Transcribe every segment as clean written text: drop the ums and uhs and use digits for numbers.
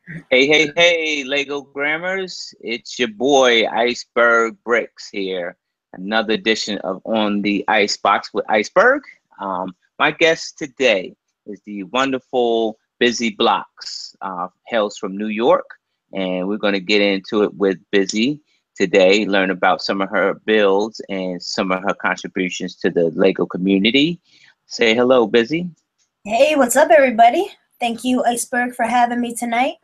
Hey, hey, hey, Lego Grammars. It's your boy Iceberg Bricks here. Another edition of On the Icebox with Iceberg. My guest today is the wonderful Bizzy Blox, hails from New York, and we're going to get into it with Bizzy today, learn about some of her builds and some of her contributions to the Lego community. Say hello, Bizzy. Hey, what's up, everybody? Thank you, Iceberg, for having me tonight.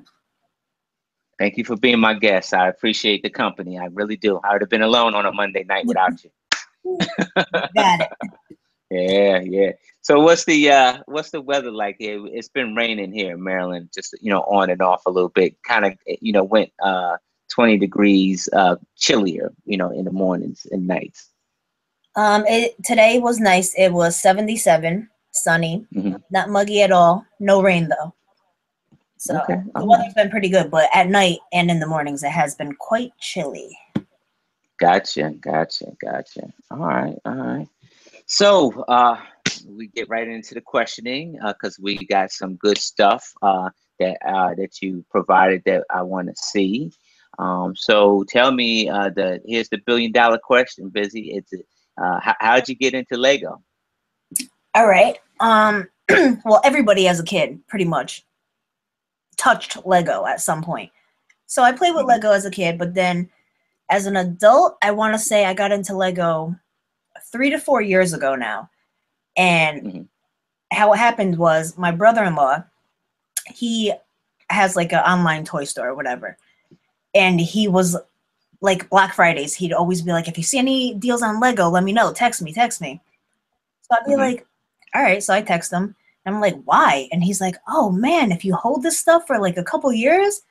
Thank you for being my guest. I appreciate the company. I really do. I would have been alone on a Monday night without you. Got it. Yeah, yeah. So what's the weather like here? It's been raining here in Maryland, just on and off a little bit. Kind of went 20 degrees chillier, in the mornings and nights. Today was nice. It was 77, sunny, Hmm. not muggy at all. No rain though. So Okay, the all right. weather's been pretty good, but at night and in the mornings it has been quite chilly. Gotcha, gotcha, gotcha. All right, all right. So we get right into the questioning because we got some good stuff that you provided that I want to see. So tell me here's the $1 billion question, Busy. How'd you get into Lego? All right. Well, everybody as a kid pretty much touched Lego at some point. So I played with Hmm. Lego as a kid, but then as an adult, I want to say I got into Lego 3 to 4 years ago now. And Hmm. how it happened was my brother-in-law, he has like an online toy store or whatever. And he was like Black Fridays, he'd always be like, if you see any deals on Lego, let me know. Text me, text me. So I'd be Hmm. like, all right. So I text him and I'm like, why? And he's like, oh man, if you hold this stuff for like a couple years,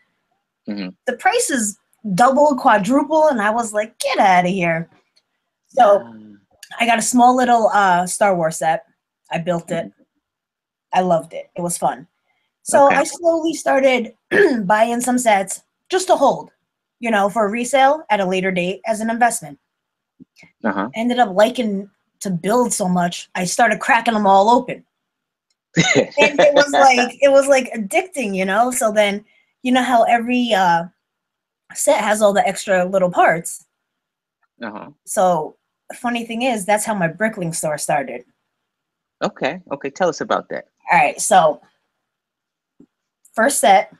Hmm. the price is double, quadruple. And I was like, get out of here. So I got a small little Star Wars set. I built it. Mhm. I loved it. It was fun. So I Okay. slowly started buying some sets just to hold, for resale at a later date as an investment. Uh-huh. I ended up liking to build so much, I started cracking them all open. And it was like addicting. So then you know how every set has all the extra little parts. Uh-huh. So the funny thing is that's how my brickling store started. Okay. Okay. Tell us about that. All right, so first set,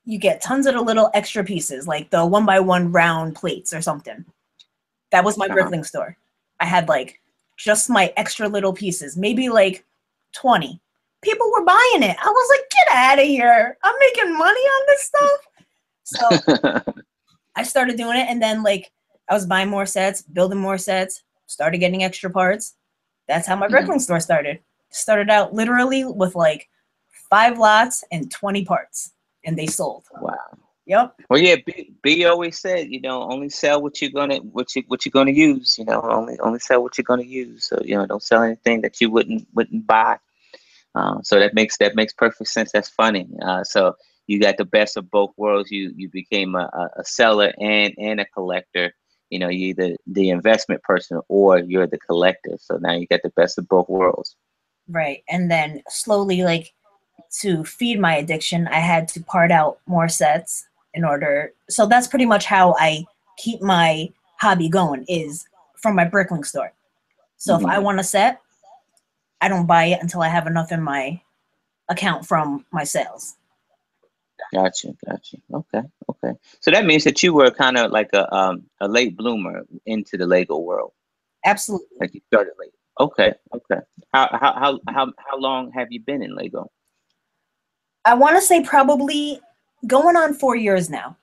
you get tons of the little extra pieces, like the 1x1 round plates or something. That was my Uh-huh. brickling store. I had like just my extra little pieces, maybe like 20. People were buying it. I was like, get out of here. I'm making money on this stuff. So I started doing it, and then like I was buying more sets, building more sets, started getting extra parts. That's how my Hmm. brickling store started. Started out literally with like 5 lots and 20 parts, and they sold. Wow. Yep. Well, yeah, B always said, only sell what you're gonna use. Only sell what you're gonna use. So don't sell anything that you wouldn't buy. So that makes perfect sense. That's funny. So you got the best of both worlds. You became a seller and a collector. You're either the investment person or you're the collector. So now you got the best of both worlds. Right. And then slowly, like, to feed my addiction, I had to part out more sets in order. So that's pretty much how I keep my hobby going, is from my brickling store. So if I Hmm. want a set, I don't buy it until I have enough in my account from my sales. Gotcha, gotcha. Okay, okay. So that means that you were kind of like a late bloomer into the Lego world. Absolutely. Like you started late. Okay, okay. How long have you been in Lego? I want to say probably going on 4 years now.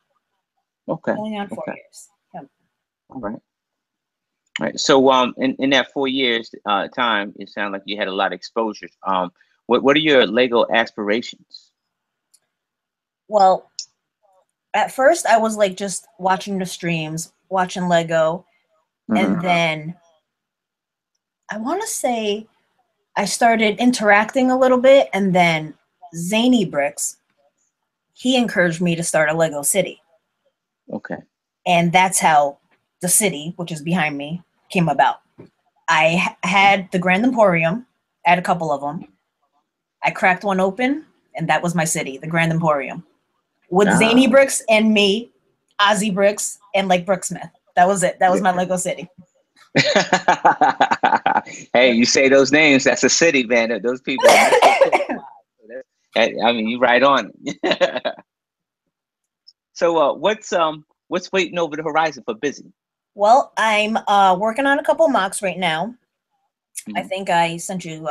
Okay, Going on four okay. years. Yep. All right. All right. So in that 4 years time, it sounded like you had a lot of exposures. What are your Lego aspirations? Well, at first I was like just watching the streams, watching Lego, Hmm. and then I want to say I started interacting a little bit, and then Zany Bricks, he encouraged me to start a Lego city. Okay. And that's how the city, which is behind me, came about. I had the Grand Emporium, I had a couple of them. I cracked one open, and that was my city, the Grand Emporium. with Zany Ah, Bricks and me, Ozzy Bricks, and like Brooksmith. That was it. That was my Lego city. hey, you say those names, that's a city, man. Those people are metro city wide. So I mean, you right on it. So, what's waiting over the horizon for Busy? Well, I'm working on a couple mocks right now. I Mhm. think I sent you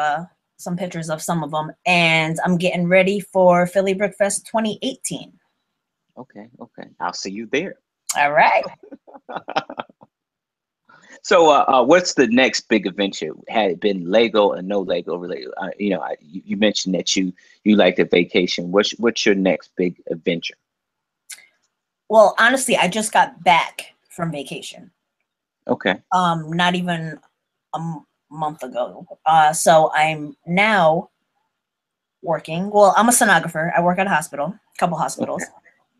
some pictures of some of them, and I'm getting ready for Philly Brick Fest 2018. Okay, okay, I'll see you there. All right. So, what's the next big adventure? Had it been Lego or no Lego related? You mentioned that you like the vacation. What's your next big adventure? Well, honestly, I just got back from vacation. Okay, Not even month ago. So I'm now working. Well, I'm a sonographer. I work at a hospital, a couple okay, hospitals.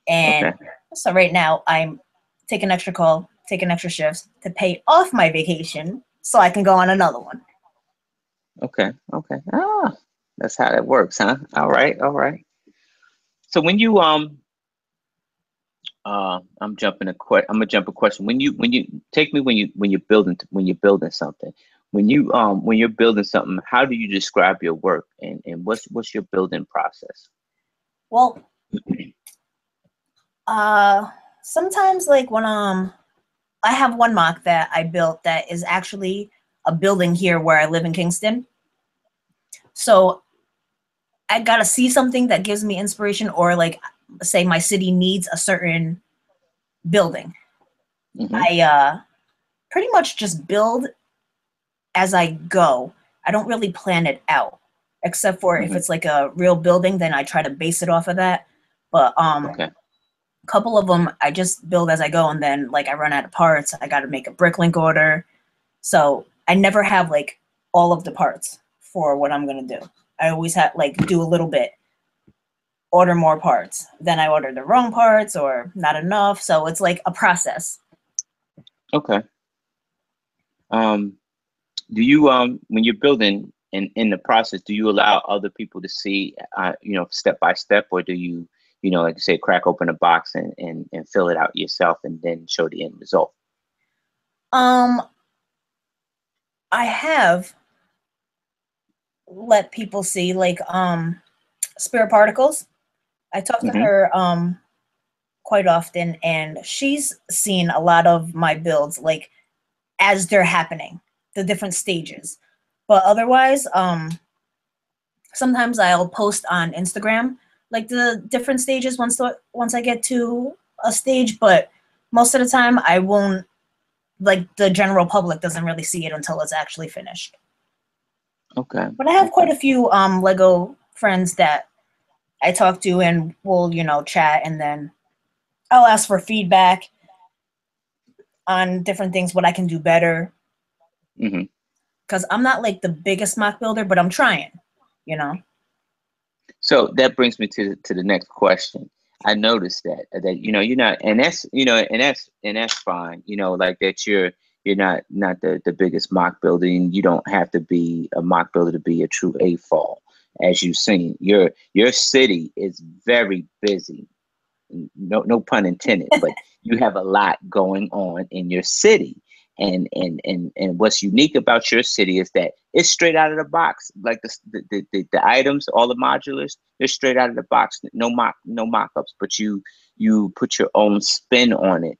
And okay, so right now I'm taking extra call, taking extra shifts to pay off my vacation so I can go on another one. okay, okay. Ah, that's how that works, huh? All right, all right. So when you I'm gonna jump a question. When you take me when you're building something, when you're building something, how do you describe your work and what's your building process? Well, uh sometimes like when I have one mock that I built that is actually a building here where I live in Kingston. So I gotta see something that gives me inspiration, or like say my city needs a certain building. Hmm. I pretty much just build as I go. I don't really plan it out, except for if Hmm. it's like a real building, then I try to base it off of that. But Okay. a couple of them I just build as I go, and then like I run out of parts, I got to make a bricklink order. So I never have like all of the parts for what I'm gonna do. I always have like do a little bit, order more parts. Then I order the wrong parts or not enough. So it's like a process. Okay. Um, do you when you're building in the process, do you allow other people to see step by step, or do you like you say, crack open a box and fill it out yourself and then show the end result? Um, I have let people see like Spirit Particles. I talk to Hmm. her quite often, and she's seen a lot of my builds like as they're happening, the different stages. But otherwise, sometimes I'll post on Instagram like the different stages once I get to a stage, but most of the time I won't, like the general public doesn't really see it until it's actually finished. Okay. But I have quite Okay. a few Lego friends that I talk to, and we'll, chat, and then I'll ask for feedback on different things, what I can do better. Hmm. Because I'm not like the biggest mock builder, but I'm trying, you know? So that brings me to the next question. I noticed that you're not, and that's and that's fine. Like that you're not the biggest mock builder, and you don't have to be a mock builder to be a true A fall. As you've seen, your city is very busy. No pun intended, but you have a lot going on in your city. And what's unique about your city is that it's straight out of the box. Like the items, all the modulars, they're straight out of the box. No mock-ups, but you put your own spin on it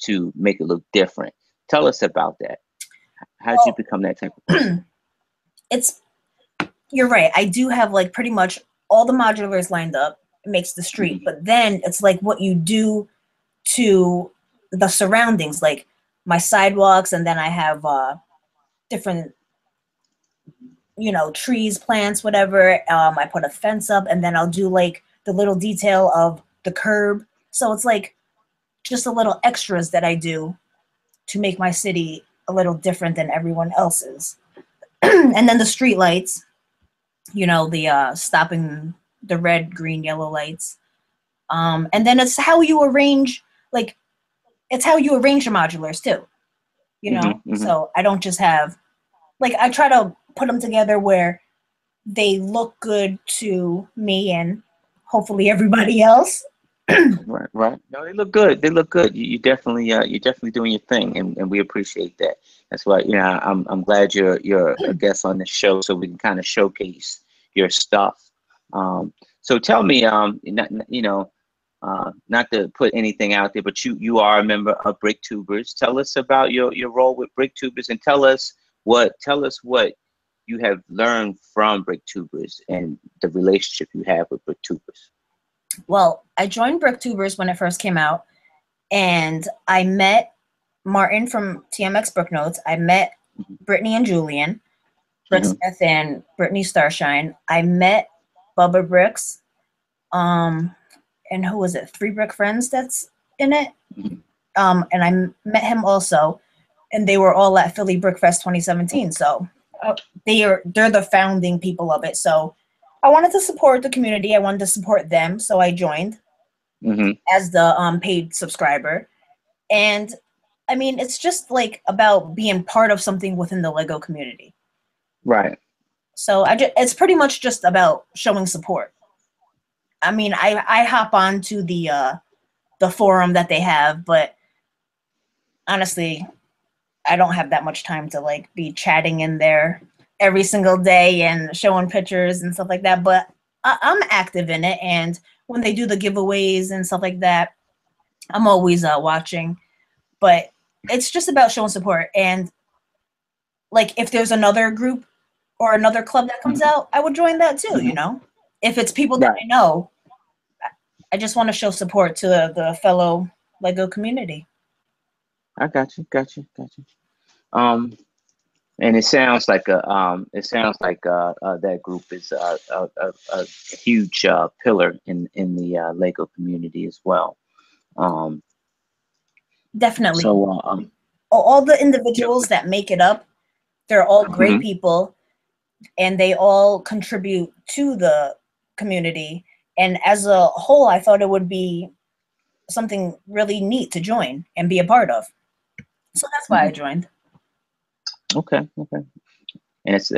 to make it look different. Tell us about that. How did you Well, become that type of person? it's you're right. I do have like pretty much all the modulars lined up. It makes the street, Hmm. but then it's like what you do to the surroundings, like my sidewalks, and then I have different, trees, plants, whatever. I put a fence up, and then I'll do like the little detail of the curb. So it's like just a little extras that I do to make my city a little different than everyone else's. And then the street lights, the stopping the red, green, yellow lights. And then it's how you arrange, like, it's how you arrange your modulars too, Hmm. Hmm. So I don't just have, like, I try to put them together where they look good to me and hopefully everybody else. Right, right. No, they look good. They look good. You're definitely doing your thing, and we appreciate that. That's why, I'm glad you're a guest on this show, so we can kind of showcase your stuff. So tell me, not to put anything out there, but you are a member of Brick Tubers. Tell us about your role with Brick Tubers, and tell us what you have learned from Brick Tubers and the relationship you have with Brick Tubers. Well, I joined Bricktubers when it first came out, and I met Martin from TMX Brook Notes. I met Brittany and Julian, Hmm. Bricksmith and Brittany Starshine. I met Bubba Bricks, and who was it? Three Brick Friends that's in it. Hmm. And I met him also, and they were all at Philly Brick Fest 2017. So they're the founding people of it. So I wanted to support the community. I wanted to support them, so I joined Hmm. as the paid subscriber. And I mean, it's just like about being part of something within the Lego community. Right. So it's pretty much just about showing support. I mean, I hop on to the forum that they have, but honestly, I don't have that much time to like be chatting in there every single day and showing pictures and stuff like that. But I'm active in it, and when they do the giveaways and stuff like that, I'm always watching. But it's just about showing support, and like if there's another group or another club that comes Hmm. out, I would join that too. Hmm. If it's people that Right. I know, I just want to show support to the fellow Lego community. I got you. Um, and it sounds like that group is a huge pillar in the Lego community as well. Um, Definitely. so All the yep. individuals that make it up, they're all great Hmm. people, and they all contribute to the community. And as a whole, I thought it would be something really neat to join and be a part of. So that's why I Hmm. joined. Okay, okay, and that's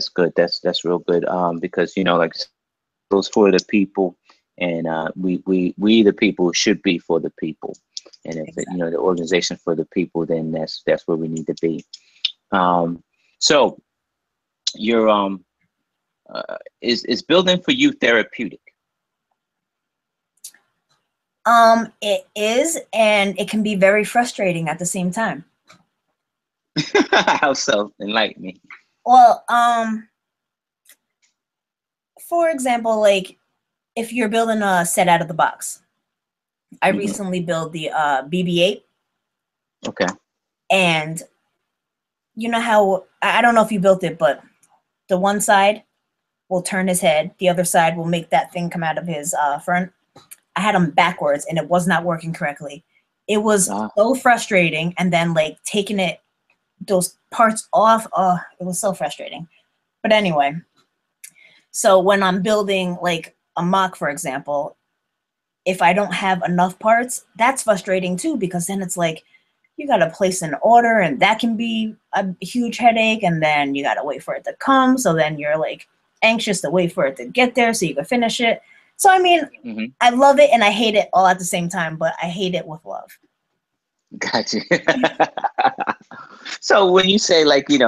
good. That's real good. Because like those for the people, and we the people should be for the people, and if Exactly. the organization for the people, then that's where we need to be. Um, so your is building for you therapeutic? It is, and it can be very frustrating at the same time. How so? Enlighten me. Well, for example, like if you're building a set out of the box, I Hmm. recently built the BB-8, Okay. and you know how I don't know if you built it, but the one side will turn his head, the other side will make that thing come out of his front. I had them backwards, and it was not working correctly. It was Uh, so frustrating, and then like taking those parts off, oh, it was so frustrating. But anyway, so when I'm building like a mock, for example, if I don't have enough parts, that's frustrating too, because then it's like you got to place an order, and that can be a huge headache, and then you got to wait for it to come, so then you're like anxious to wait for it to get there so you can finish it. So I mean, hmm. I love it and I hate it all at the same time, but I hate it with love. Gotcha. So when you say like and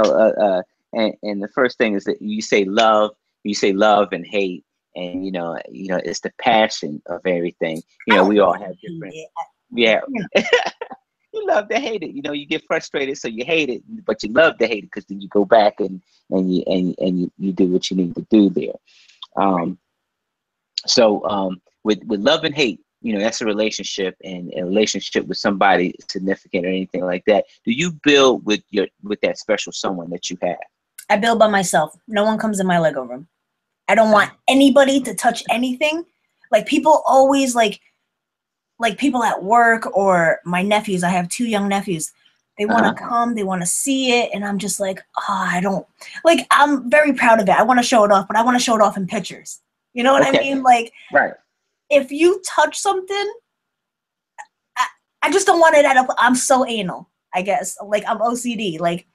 the first thing is that you say love and hate, and it's the passion of everything. I don't We all really have hate different. it. Yeah. You know, You love to hate it. You get frustrated, so you hate it, but you love to hate it because then you go back and you do what you need to do there. right. Um, so with love and hate, that's a relationship, and a relationship with somebody significant or anything like that. Do you build with that special someone that you have? I build by myself. No one comes in my Lego room. I don't want Ah, anybody to touch anything. Like people always like people at work or my nephews. I have two young nephews. They want to uh-huh. come, they want to see it, and I'm just like, oh, I don't like. I'm very proud of it. I want to show it off, but I want to show it off in pictures. You know what I Okay. mean? Like Right. if you touch something, I, I just don't want it at a. I'm so anal. I guess like I'm OCD. Like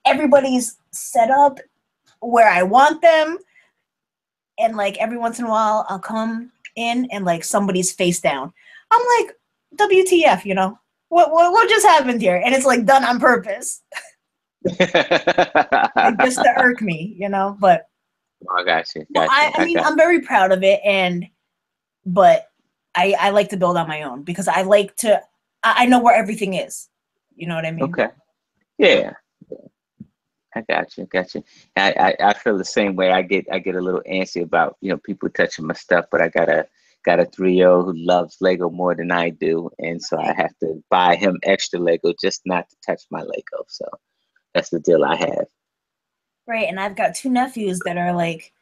everybody's set up where I want them, and like every once in a while I'll come. in and like somebody's face down. I'm like, WTF, you know? What just happened here? And it's like done on purpose. Like just to irk me, you know? But I got you. well, Got you. I mean, I'm very proud of it, but I like to build on my own because I like to. I know where everything is. You know what I mean? Okay. Yeah. I got you. Got you. I feel the same way. I get a little antsy about people touching my stuff, but I got a 3-year-old who loves Lego more than I do, and so I have to buy him extra Lego just not to touch my Lego. So that's the deal I have. Right, and I've got 2 nephews that are like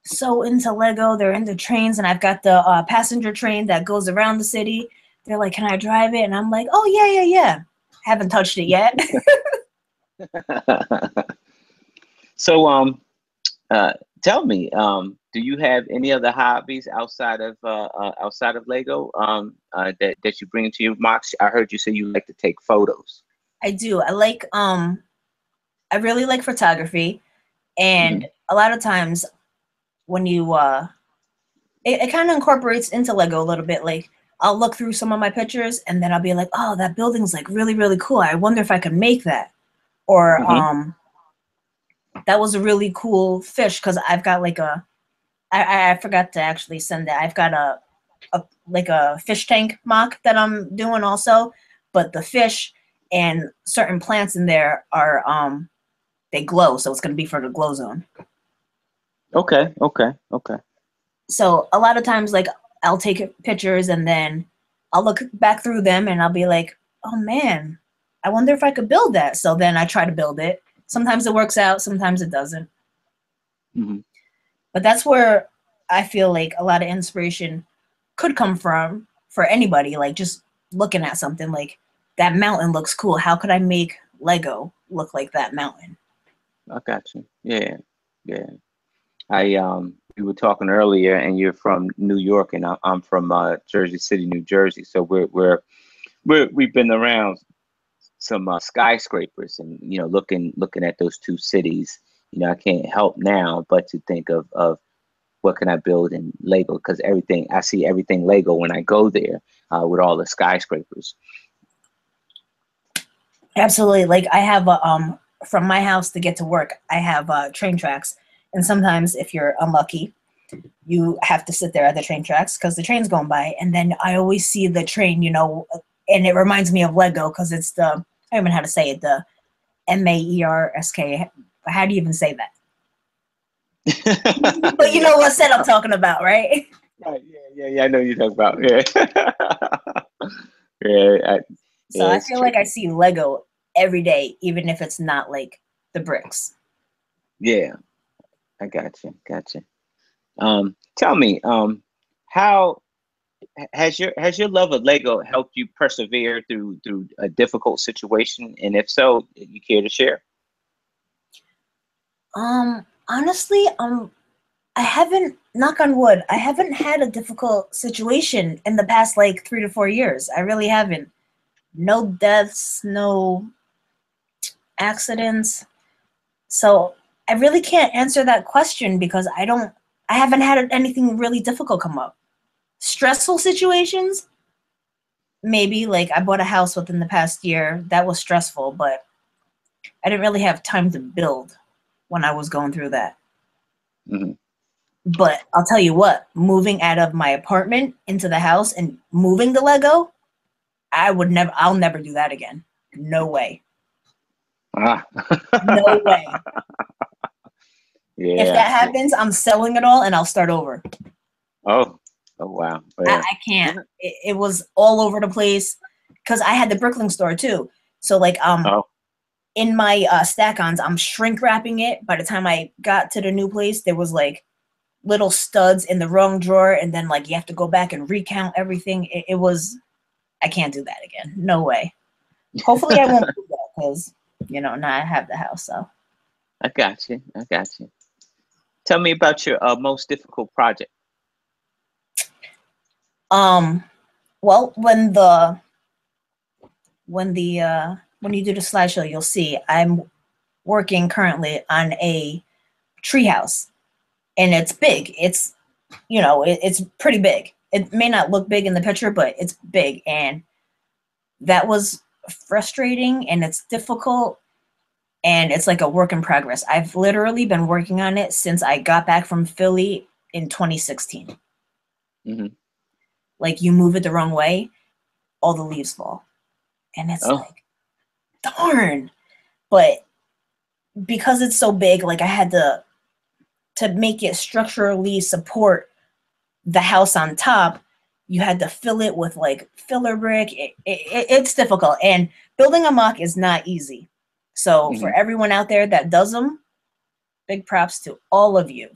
so into Lego. They're into trains, and I've got the passenger train that goes around the city. They're like, "Can I drive it?" And I'm like, "Oh yeah. Haven't touched it yet." So tell me, do you have any other hobbies outside of Lego that you bring to your mocks? I heard you say you like to take photos. I do. I really like photography, and Mhm. a lot of times when you it kind of incorporates into Lego a little bit. Like I'll look through some of my pictures and then I'll be like, oh, that building's like really, really cool. I wonder if I could make that. Or Mhm. that was a really cool fish because I've got like I forgot to actually send that. I've got a fish tank mock that I'm doing also, but the fish and certain plants in there are they glow, so it's gonna be for the glow zone. Okay. Okay. Okay. So a lot of times, like I'll take pictures and then I'll look back through them and I'll be like, oh man, I wonder if I could build that. So then I try to build it. Sometimes it works out, sometimes it doesn't. Mhm. But that's where I feel like a lot of inspiration could come from for anybody. Like just looking at something like that mountain looks cool. How could I make Lego look like that mountain? I got you. Yeah. Yeah. I we were talking earlier, and you're from New York, and I'm from Jersey City, New Jersey. So we've been around some skyscrapers, and looking at those two cities. I can't help now but to think of what can I build in Lego, because everything I see everything Lego when I go there with all the skyscrapers. Absolutely. Like I have from my house to get to work, I have train tracks. And sometimes if you're unlucky, you have to sit there at the train tracks because the train's going by. And then I always see the train, and it reminds me of Lego because it's I don't even know how to say it, the Maersk. How do you even say that? But you know what set I'm talking about, right? Right, yeah. I know you're talking about. Yeah, yeah, So yeah. I It's feel like I tricky. see Lego every day, even if it's not like the bricks. Yeah, I got you. Tell me, how has your love of Lego helped you persevere through a difficult situation? And if so, you care to share? Honestly, I haven't, knock on wood, I haven't had a difficult situation in the past like 3 to 4 years. I really haven't. No deaths, no accidents. So I really can't answer that question because I haven't had anything really difficult come up. Stressful situations, maybe like I bought a house within the past year. That was stressful, but I didn't really have time to build when I was going through that. Hmm. But I'll tell you what, moving out of my apartment into the house and moving the Lego, I'll never do that again. No way. Ah. No way. If Yeah. that happens, I'm selling it all and I'll start over. Oh. Oh wow. Yeah. I can't. It was all over the place because I had the Brooklyn store too. So like Oh. in my stack-ons, I'm shrink wrapping it. By the time I got to the new place, there was like little studs in the wrong drawer, and then like you have to go back and recount everything. It was, I can't do that again. No way. Hopefully I won't do that because now I have the house. So I got you. I got you. Tell me about your most difficult project. um well when you do the slideshow, you'll see I'm working currently on a treehouse, and it's big. It's it's pretty big. It may not look big in the picture, but it's big, and that was frustrating, and it's difficult, and it's like a work in progress. I've literally been working on it since I got back from Philly in 2016. Mm-hmm. Like, you move it the wrong way, all the leaves fall. And it's Oh. like, darn. But because it's so big, like, I had to make it structurally support the house on top, you had to fill it with like filler brick. It's difficult, and building a mock is not easy. So for everyone out there that does them, big props to all of you.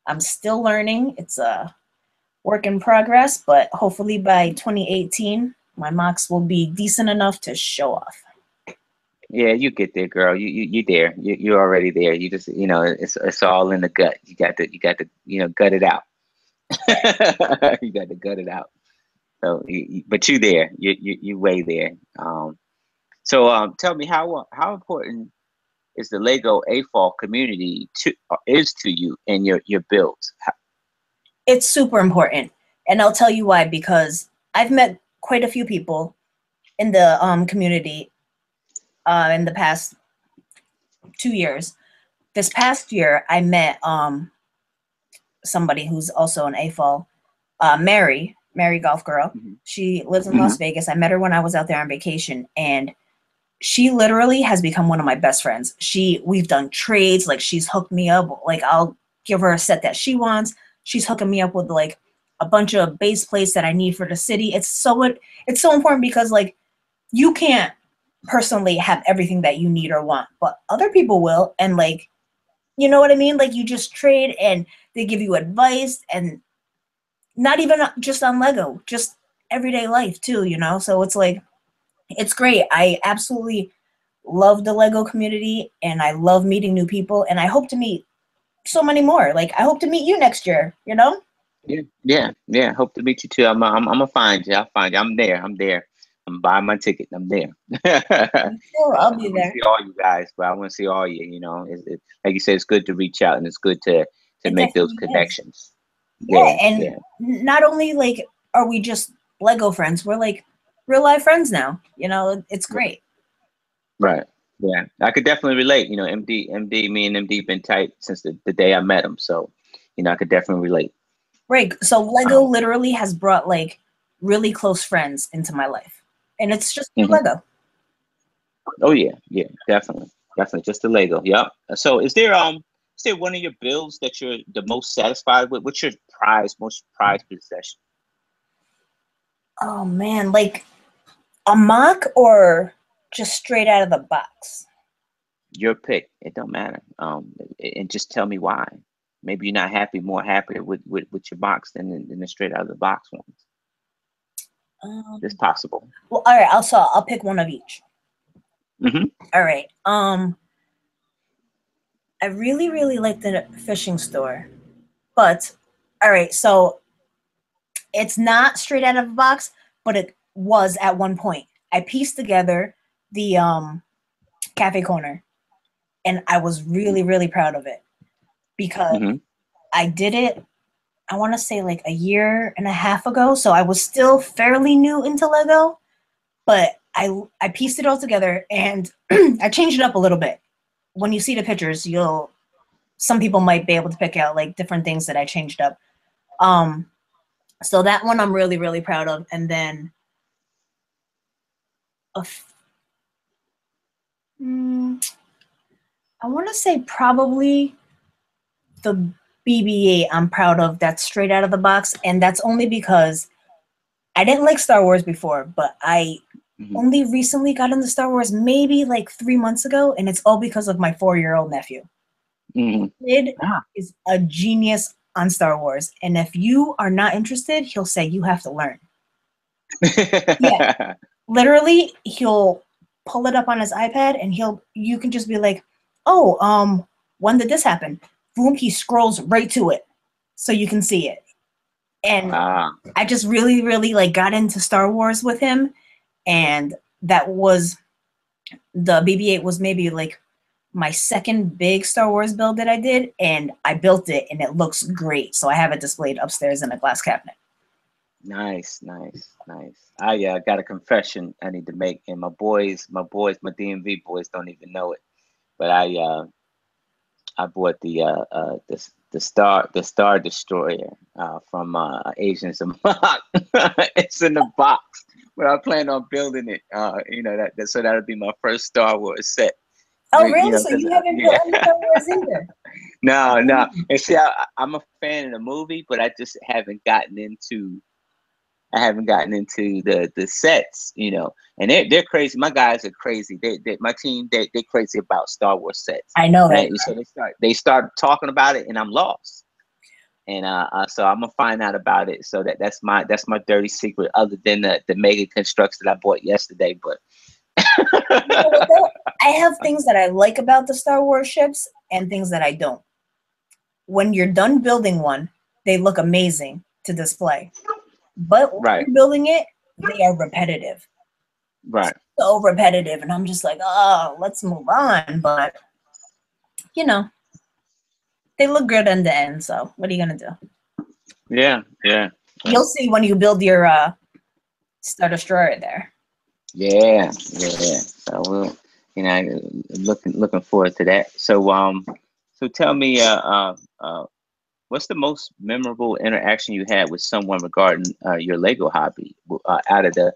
I'm still learning. It's a work in progress, but hopefully by 2018, my mocks will be decent enough to show off. Yeah, you get there, girl. You there. You're already there. You just, it's all in the gut. You got to gut it out. You got to gut it out. So, but you there. You way there. So tell me how important is the Lego AFOL community to you and your builds? It's super important, and I'll tell you why. Because I've met quite a few people in the community in the past 2 years. This past year, I met somebody who's also an AFOL, Mary Golf Girl. Mm-hmm. She lives in Las Vegas. I met her when I was out there on vacation, and she literally has become one of my best friends. We've done trades. Like, she's hooked me up. Like, I'll give her a set that she wants. She's hooking me up with like a bunch of base plates that I need for the city. It's so important, because like, you can't personally have everything that you need or want, but other people will. And like, you know what I mean? Like, you just trade, and they give you advice, and not even just on Lego, just everyday life too, So it's like, it's great. I absolutely love the Lego community, and I love meeting new people, and I hope to meet so many more. Like, I hope to meet you next year, Yeah. Hope to meet you too. I'm gonna find you. I'll find you. I'm there. I'm buying my ticket. I'm there. Sure, I'll be I want to there. see all you guys, but I want to see all you. Like you said, it's good to reach out, and it's good to It make those definitely is. connections. Yeah, Yeah, and yeah. not only like are we just Lego friends, we're like real life friends now. It's great. Right. Yeah, I could definitely relate. MD, me and MD been tight since the day I met him. So, I could definitely relate. Right. So Lego Um, literally has brought like really close friends into my life, and it's just mhm. Lego. Oh yeah, definitely. Just the Lego. Yep. So, is there one of your builds that you're the most satisfied with? What's your most prized possession? Oh man, like a mock or just straight out of the box? Your pick. It don't matter. And just tell me why. Maybe you're not more happier with your box than the straight out of the box ones. It's Um, possible. well, all right. I'll pick one of each. Hmm. All right. I really really like the fishing store, but all right. So it's not straight out of the box, but it was at one point. I pieced together the cafe corner, and I was really really proud of it, because Hmm. I did it, I want to say like a year and a half ago, so I was still fairly new into Lego, but I pieced it all together, and I changed it up a little bit. When you see the pictures, some people might be able to pick out like different things that I changed up. Um, so that one I'm really really proud of, and then a f- mm, I want to say probably the BB-8 I'm proud of. That's straight out of the box, and that's only because I didn't like Star Wars before, but I Hmm. only recently got into Star Wars maybe like 3 months ago, and it's all because of my 4-year-old nephew. Hmm. Kid Ah. is a genius on Star Wars, and if you are not interested, he'll say you have to learn. Yeah, literally, he'll pull it up on his iPad, and you can just be like, "Oh, when did this happen?" Boom, he scrolls right to it, so you can see it. And Ah. I just really, really like got into Star Wars with him, and that was the BB-8 was maybe like my second big Star Wars build that I did, and I built it, and it looks great. So I have it displayed upstairs in a glass cabinet. Nice, nice, nice. I got a confession I need to make, and my DMV boys don't even know it. But I bought the Star Destroyer from Asians a Mock. It's in the box, but I plan on building it. So that'll be my first Star Wars set. Oh, really? So Because you haven't built yeah, any Star Wars either? no, no. Mm. And see, I'm a fan of the movie, but I just haven't gotten into. I haven't gotten into the sets, and they're crazy. My guys are crazy. My team they're crazy about Star Wars sets, I know they right? So they start talking about it, and I'm lost. And so I'm gonna find out about it. So that's my dirty secret, other than the mega constructs that I bought yesterday. But You know what though? I have things that I like about the Star Wars ships and things that I don't. When you're done building one, they look amazing to display. But when right, you're building it, they are repetitive. right. So repetitive. And I'm just like, oh, let's move on. But, you know, they look good end to end. So what are you going to do? Yeah, yeah, yeah, You'll see when you build your Star Destroyer there. yeah, yeah. So we'll, looking forward to that. So tell me, what's the most memorable interaction you had with someone regarding your Lego hobby? Out of the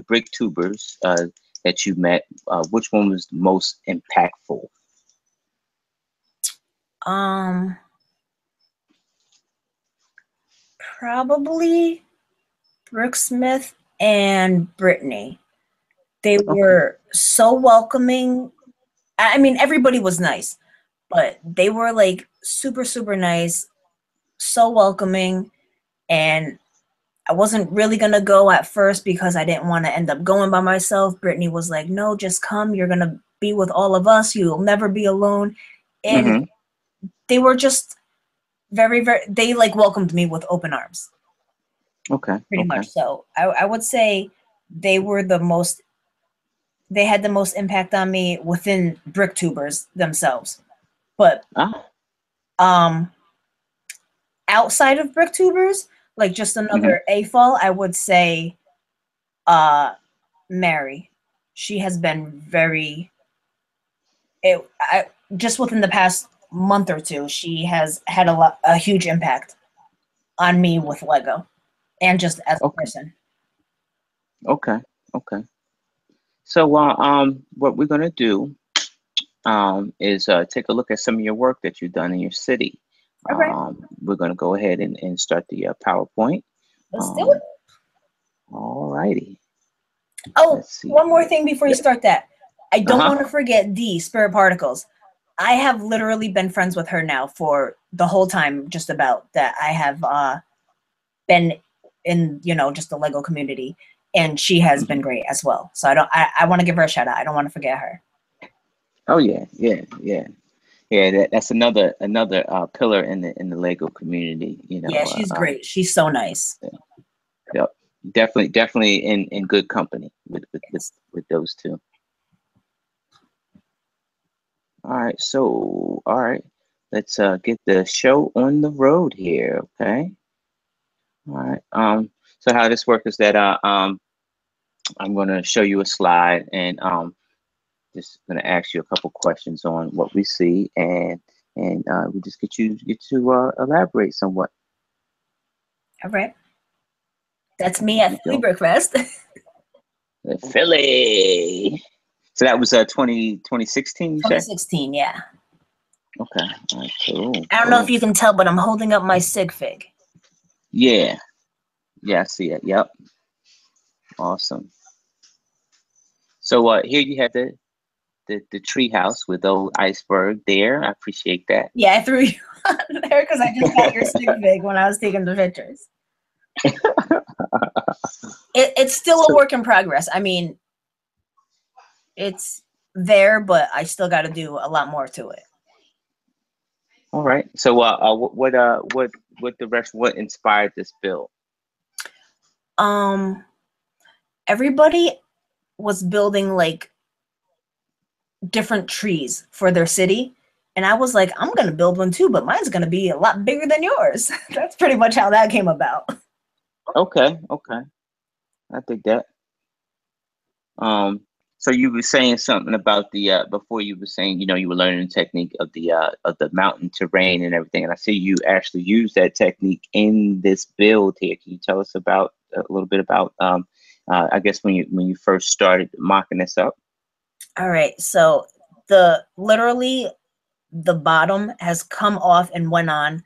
brick tubers that you met, which one was the most impactful? Um, Probably Brooke Smith and Brittany. They Okay. were so welcoming. I mean, everybody was nice, but they were like super, super nice, so welcoming. And I wasn't really going to go at first because I didn't want to end up going by myself. Brittany was like, no, just come. You're going to be with all of us. You'll never be alone. And Mm-hmm. they were just very, very, they like welcomed me with open arms, Okay. pretty Okay. much. So I would say they were they had the most impact on me within bricktubers themselves. But Ah. um outside of bricktubers, like just Mm-hmm. another AFOL, I would say uh Mary. She has been very just within the past month or two, she has had a huge impact on me with Lego and just as a Okay. person. Okay. Okay. So, what we're gonna do is take a look at some of your work that you've done in your city. All right, We're gonna go ahead and start the PowerPoint. let's do it. Um, all righty. Oh, Let's see one more here. thing before you Yeah. start that. I don't Uh-huh. want to forget D, Spirit Particles. I have literally been friends with her now for the whole time, just about that I have been in, just the Lego community, and she has been Mhm. great as well. So I want to give her a shout out. I don't want to forget her. Oh yeah, yeah, yeah, yeah. That's another pillar in the Lego community. Yeah, she's great. She's so nice. Yep. Definitely in good company Yes. with those two. All right, so all right, let's get the show on the road here. Okay. All right. So how this works is that I'm going to show you a slide, and just going to ask you a couple questions on what we see, and we just get to elaborate somewhat. All right. That's me Here at we Philly go. Brickfest. Philly. So that was 2016, you say? 2016, yeah. Okay. All right, cool, I don't know if cool. you can tell, but I'm holding up my sig fig. Yeah. Yeah, I see it. Yep. Awesome. So here you have the tree house with old iceberg there. I appreciate that. Yeah, I threw you on there because I just got your sig fig when I was taking the pictures. It's still a So, work in progress. I mean, it's there, but I still got to do a lot more to it. all right. So what inspired this build? Um, Everybody was building like different trees for their city, and I was like, I'm gonna build one too, but mine's gonna be a lot bigger than yours. That's pretty much how that came about. Okay, okay. I think that. Um, so you were saying something about the before you were saying, you were learning the technique of the mountain terrain and everything, and I see you actually use that technique in this build here. Can you tell us about a little bit about I guess when you first started mocking this up? All right, so the literally the bottom has come off and went on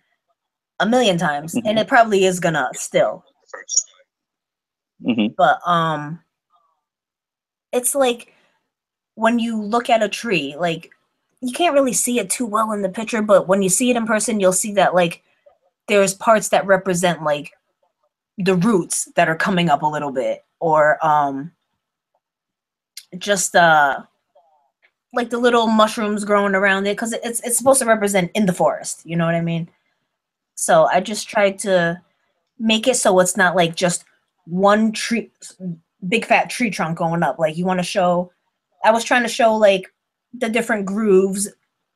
a million times, and Hmm. it probably is gonna still. Hmm. But it's like when you look at a tree, like you can't really see it too well in the picture, but when you see it in person, you'll see that like there's parts that represent like the roots that are coming up a little bit, or just like the little mushrooms growing around it, because it's supposed to represent in the forest. You know what I mean? So I just tried to make it so it's not like just one tree, big fat tree trunk going up. Like you want to show, I was trying to show like the different grooves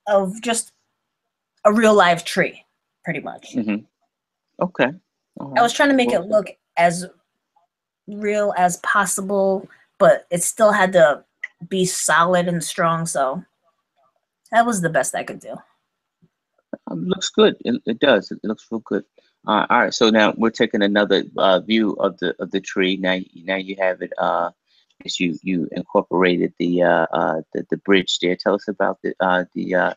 of just a real live tree, pretty much. Hmm. Okay. All I right. was trying to make Well, it look as real as possible, but it still had to be solid and strong. So that was the best I could do. looks good. It does. It looks real good. All right. So now we're taking another view of the tree. Now you have it. As you incorporated the bridge there. Tell us about the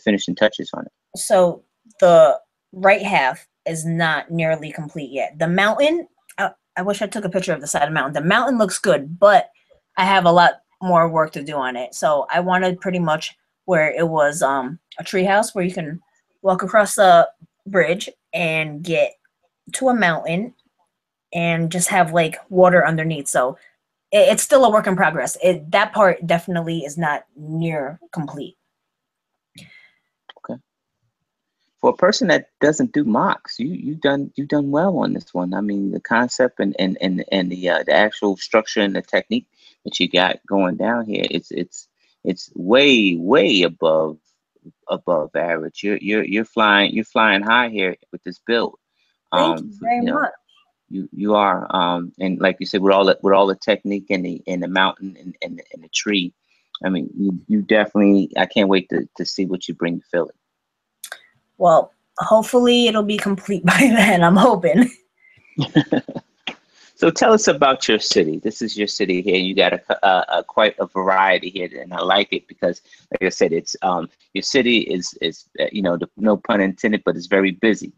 finishing touches on it. So the right half is not nearly complete yet. The mountain, I wish I took a picture of the side of the mountain. The mountain looks good, but I have a lot more work to do on it. So I wanted pretty much where it was a tree house where you can walk across the bridge and get to a mountain and just have like water underneath. So it's still a work in progress. That part definitely is not near complete. Okay. For a person that doesn't do mocks, you've done well on this one. I mean, the concept and the actual structure and the technique that you got going down here, it's way above average. You're flying high here with this build. Thank you very You know, much. you are and like you said, with all the technique and the mountain and the tree. I mean, you definitely. I can't wait to see what you bring to Philly. Well, hopefully it'll be complete by then. I'm hoping. So tell us about your city. This is your city here. You got a quite a variety here, and I like it because, like I said, it's your city is no pun intended, but it's very busy,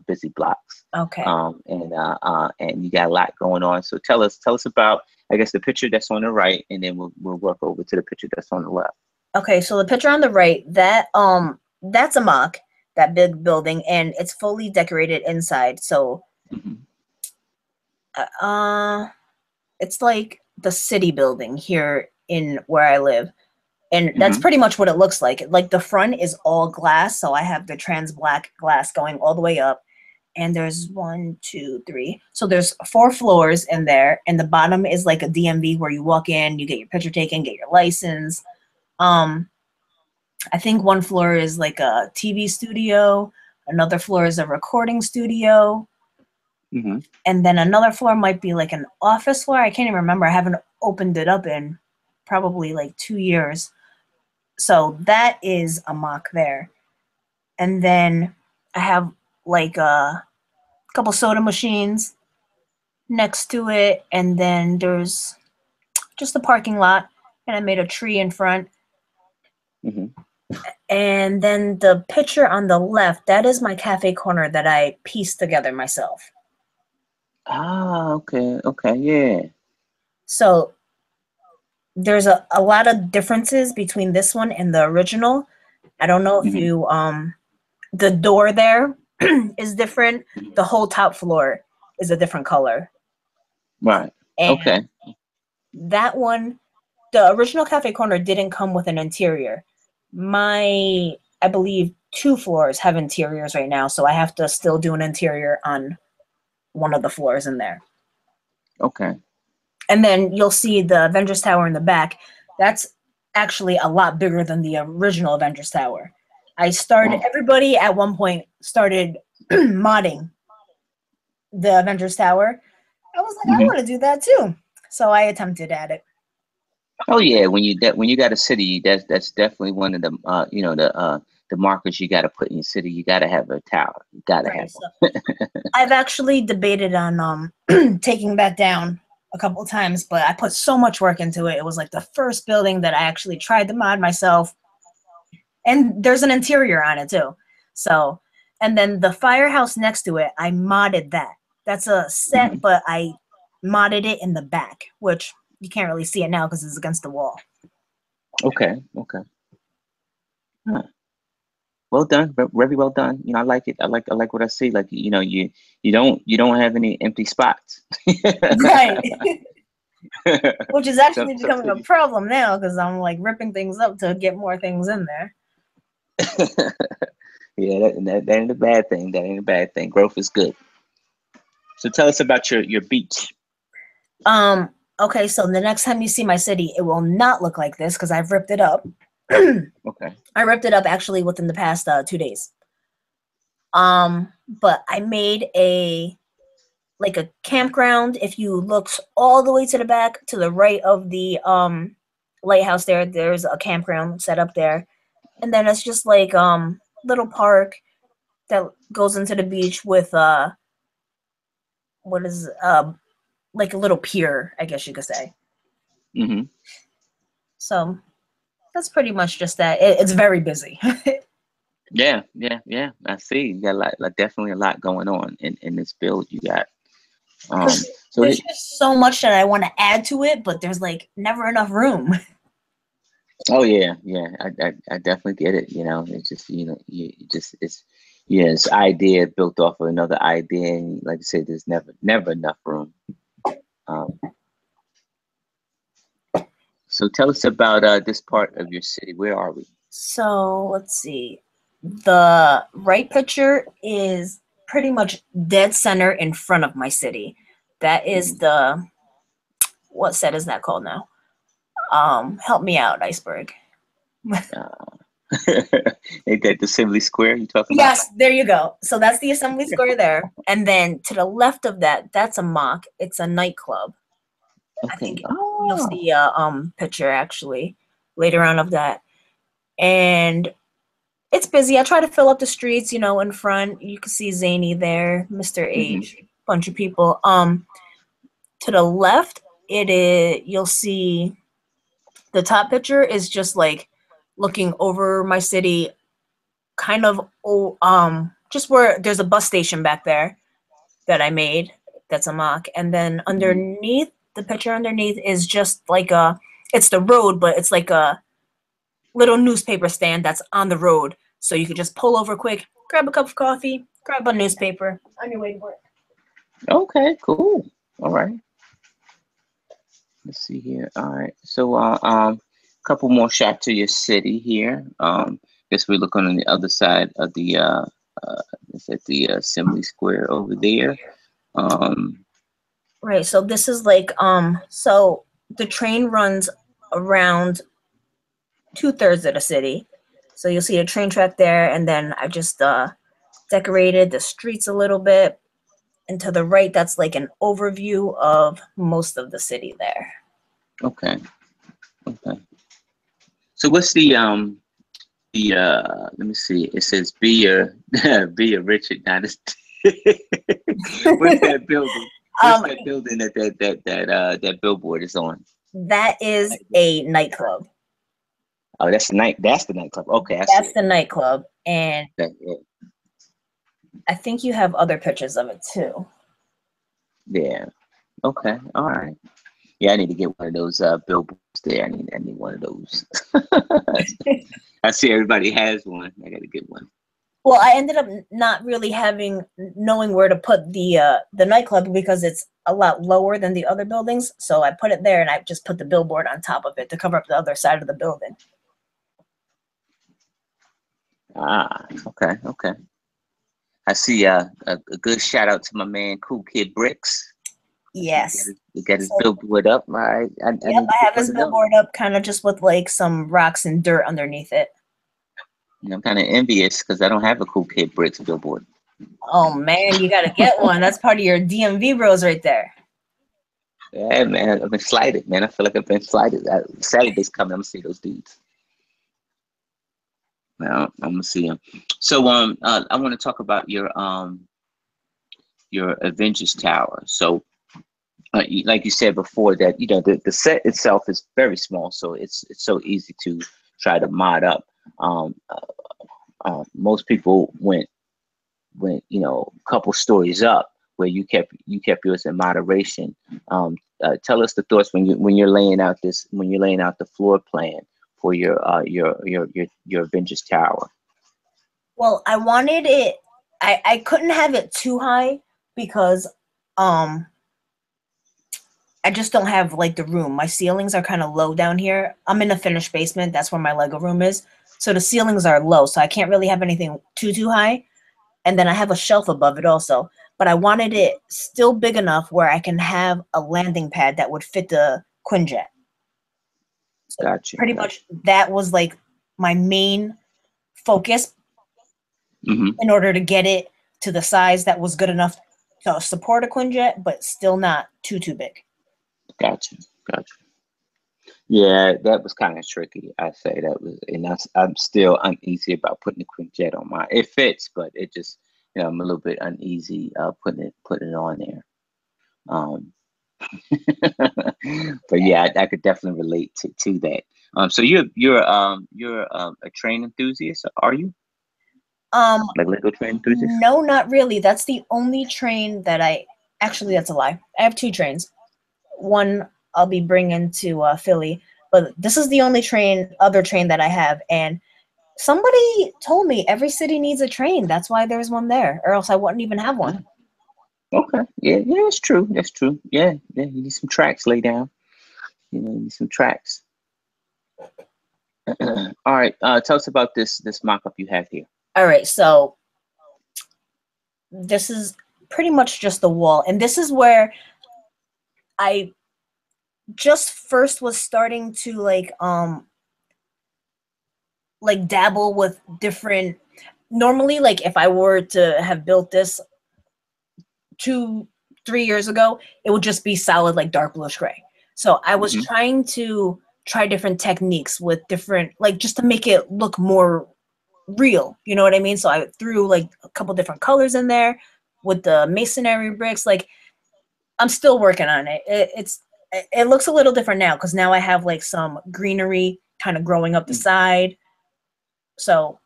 busy blocks, Okay. and you got a lot going on. So tell us about, I guess, the picture that's on the right, and then we'll work over to the picture that's on the left. Okay, so the picture on the right, that's a mock, that big building, and it's fully decorated inside. So Hmm. uh it's like the city building here in where I live. And that's Hmm. pretty much what it looks like. Like the front is all glass, so I have the trans black glass going all the way up. And there's one, two, three. So there's four floors in there, and the bottom is like a DMV where you walk in, you get your picture taken, get your license. Um, I think one floor is like a TV studio, another floor is a recording studio, Hmm. and then another floor might be like an office floor. I can't even remember. I haven't opened it up in probably like 2 years. So that is a mock there. And then I have like a couple soda machines next to it, and then there's just a parking lot, and I made a tree in front. Hmm. And then the picture on the left, that is my cafe corner that I pieced together myself. Ah, okay, okay, yeah. So there's a lot of differences between this one and the original. I don't know if Hmm. you the door there is different. The whole top floor is a different color. Right. And Okay. that one, the original cafe corner didn't come with an interior. I believe two floors have interiors right now, so I have to still do an interior on one of the floors in there. Okay. And then you'll see the Avengers Tower in the back. That's actually a lot bigger than the original Avengers Tower. Wow. Everybody at one point started modding the Avengers Tower. I was like, I Hmm. want to do that too. So I attempted at it. Oh yeah, when you got a city, that's definitely one of the the markers you got to put in your city. You got to have a tower. You got to have Right. So one. I've actually debated on taking that down a couple of times, but I put so much work into it. It was like the first building that I actually tried to mod myself, and there's an interior on it too. So, and then the firehouse next to it, I modded that. That's a set, Mhm. but I modded it in the back, which you can't really see it now because it's against the wall. Okay, okay. Huh. Well done, very well done. I like it. I like what I see. Like you don't have any empty spots. Right. Which is actually Some becoming a cities. problem now because I'm like ripping things up to get more things in there. Yeah, that ain't a bad thing. That ain't a bad thing. Growth is good. So tell us about your beach. Okay, so the next time you see my city, it will not look like this because I've ripped it up. I Okay. ripped it up actually within the past 2 days. But I made a like a campground. If you look all the way to the back to the right of the lighthouse there's a campground set up there. And then it's just like little park that goes into the beach with what is like a little pier, I guess you could say. Hmm. So that's pretty much just that. It's very busy. Yeah, yeah, yeah. I see. You got like definitely a lot going on in this build you got. Because So there's just so much that I want to add to it, but there's like never enough room. oh yeah, yeah. I definitely get it. It's just you just it's idea built off of another idea, and like I said, there's never enough room. Um, so tell us about this part of your city. Where are we? So let's see. The right picture is pretty much dead center in front of my city. That is Mhm. the what set is that called now? Help me out, Iceberg. Uh, ain't that the Assembly Square you talking about? Yes, there you go. So that's the Assembly Square there. And then to the left of that, that's a mock. It's a nightclub. I Okay. think you'll Oh. see a picture actually later on of that. And it's busy. I try to fill up the streets, in front. You can see Zany there, Mr. Hmm. H, bunch of people. To the left, it is you'll see the top picture is just like looking over my city, kind of just where there's a bus station back there that I made. That's a mock, and then Hmm. underneath the picture underneath is just like it's the road, but it's like a little newspaper stand that's on the road, so you could just pull over quick, grab a cup of coffee, grab a newspaper on your way to work. Okay. Cool. All right. Let's see here. All right. So, couple more shots of your city here. Guess we're looking on the other side of the it's at the Assembly Square over there. Um, Right. So this is like so the train runs around 2/3 of the city. So you'll see a train track there, and then I just decorated the streets a little bit. And to the right, that's like an overview of most of the city there. okay. Okay. So what's the let me see. It says be a be a Richard Dynasty. What's that building? What's Um, that building that billboard is on? that is a nightclub. Oh, that's the nightclub. Okay, I see That's it. the nightclub, and Yeah. I think you have other pictures of it too. Yeah. Okay. All right. Yeah, I need to get one of those billboards there. I need one of those. I see everybody has one. I gotta get one. Well, I ended up not really knowing where to put the nightclub because it's a lot lower than the other buildings. So I put it there, and I just put the billboard on top of it to cover up the other side of the building. Ah, okay, okay. I see a good shout out to my man Cool Kid Bricks. Yes. He got his So billboard up. All right. I yep, need to I get have one his of those. billboard up, kind of just with like some rocks and dirt underneath it. I'm kind of envious because I don't have a Cool Kid Bricks billboard. Oh man, you gotta get one. That's part of your DMV bros right there. Yeah, man, I've been slighted, man. I feel like I've been slighted. Saturday's coming. I'm gonna see those dudes. Well, I'm gonna see them. So, I want to talk about your Avengers Tower. So, like you said before, that the set itself is very small, so it's so easy to try to mod up. Um, Most people went a couple stories up where you kept yours in moderation. Tell us the thoughts when you're laying out the floor plan for your Avengers Tower. Well, I wanted it. I couldn't have it too high because um I just don't have like the room. My ceilings are kind of low down here. I'm in a finished basement. That's where my Lego room is. So the ceilings are low, so I can't really have anything too high. And then I have a shelf above it also. But I wanted it still big enough where I can have a landing pad that would fit the Quinjet. So Gotcha, pretty gotcha. much that was like my main focus Mm-hmm. in order to get it to the size that was good enough to support a Quinjet, but still not too big. Gotcha, gotcha. Yeah, that was kind of tricky. I say that was, and I'm still uneasy about putting the Quinjet on mine. It fits, but it just, I'm a little bit uneasy putting it on there. Um, but yeah, I could definitely relate to that. So you're a train enthusiast, are you? Um, Like Lego train enthusiast? no, not really. That's the only train that actually, that's a lie. I have two trains. One I'll be bringing to Philly, but this is the only other train that I have. And somebody told me every city needs a train. That's why there's one there, or else I wouldn't even have one. Oh, okay. Yeah, yeah, it's true. That's true. Yeah, yeah. You need some tracks lay down. You need some tracks. All right. Tell us about this mock-up you have here. All right, so this is pretty much just the wall, and this is where I just first was starting to like dabble with different. Normally, like if I were to have built this 2 3 years ago, it would just be solid like dark bluish gray. So I was Hmm. trying to try different techniques with different, like, just to make it look more real, you know what I mean? So I threw like a couple different colors in there with the masonry bricks. Like, I'm still working on it. It looks a little different now because now I have like some greenery kind of growing up the side. So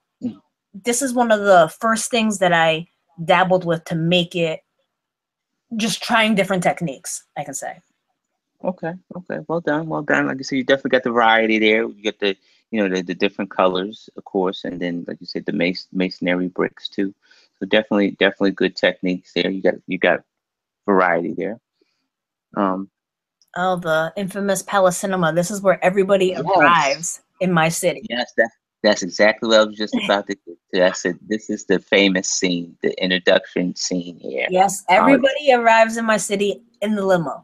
this is one of the first things that I dabbled with to make it, just trying different techniques, I can say. Okay, okay. Well done, well done. Like I said, you definitely got the variety there. You get the different colors, of course, and then like you said, the masonry bricks too. So definitely good techniques there. You got variety there. Um, Oh, the infamous Palace Cinema. This is where everybody yes, arrives in my city. yes, that's exactly what I was just about to get to. I said this is the famous scene, the introduction scene here. Yes, Uh, everybody arrives in my city in the limo.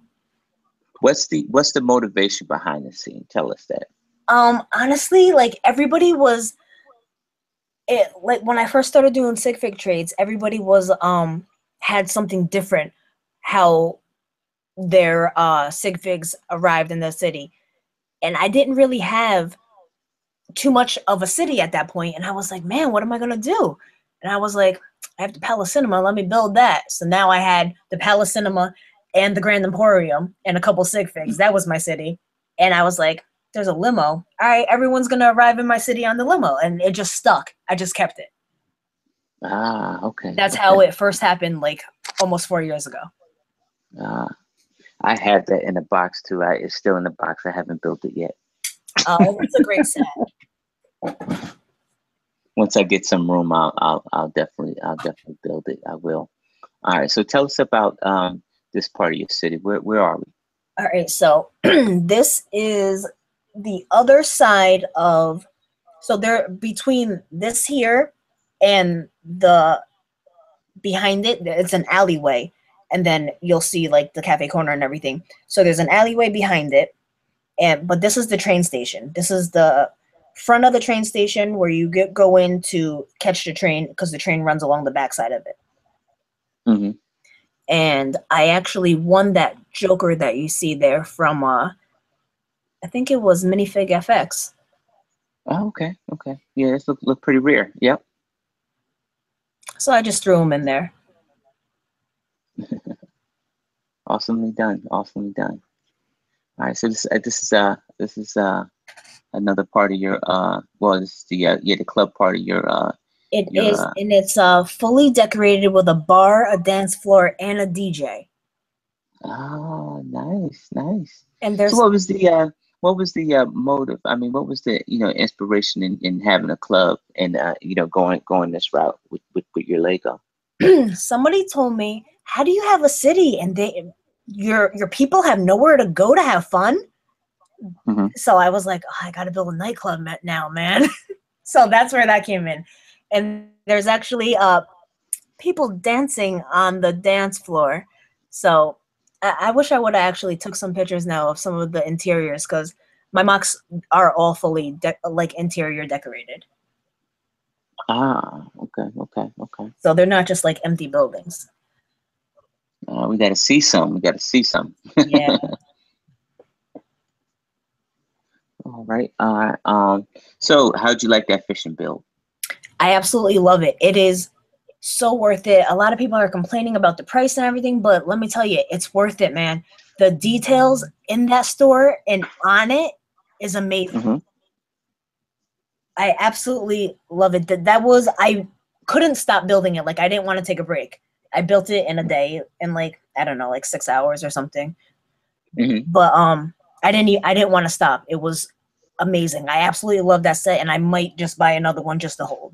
what's the motivation behind the scene? Tell us that. Honestly, like everybody was like when I first started doing sig fig trades, everybody was had something different how their sig figs arrived in the city. And I didn't really have too much of a city at that point, and I was like, man, what am I gonna do? And I was like, I have the Palace Cinema, let me build that. So now I had the Palace Cinema and the Grand Emporium and a couple sig figs. That was my city. And I was like, there's a limo. All right, everyone's gonna arrive in my city on the limo. And it just stuck. I just kept it. Ah, okay, That's how okay. it first happened, like almost 4 years ago. Ah, I have that in a box too. It's still in the box. I haven't built it yet. It's a great set. Once I get some room, I'll definitely build it. I will. All right. So tell us about this part of your city. Where are we? All right, so this is the other side of, so they're between this here and the behind it, it's an alleyway, and then you'll see like the cafe corner and everything. So there's an alleyway behind it, and but this is the train station. This is the front of the train station where you go in to catch the train because the train runs along the backside of it. Mm-hmm. and I actually won that Joker that you see there from I think it was Minifig FX. Oh, okay, okay. Yeah, this look pretty rare. Yep. So I just threw him in there. Awesomely done. Awesomely done. All right, so this is another part of your well, this is the yeah, the club part of It your is, and it's fully decorated with a bar, a dance floor, and a DJ. oh, nice, nice. And So there's what was the motive? I mean, what was the inspiration in having a club and going this route with your Lego? somebody told me, "How do you have a city and your people have nowhere to go to have fun?" Hmm. So I was like, oh, I got to build a nightclub now, man. So that's where that came in. And there's actually people dancing on the dance floor. So I wish I would have actually took some pictures now of some of the interiors because my mocks are all fully like interior decorated. Ah, okay, okay, okay. So they're not just like empty buildings. We got to see some. We got to see some. Yeah, All right. So how'd you like that fishing build? I absolutely love it. It is so worth it. A lot of people are complaining about the price and everything, but let me tell you, it's worth it, man. The details in that store and on it is amazing. Hmm. I absolutely love it. That was I couldn't stop building it. Like I didn't want to take a break. I built it in a day in like I don't know, like 6 hours or something. Hmm. But I didn't want to stop. It was amazing. I absolutely love that set, and I might just buy another one just to hold.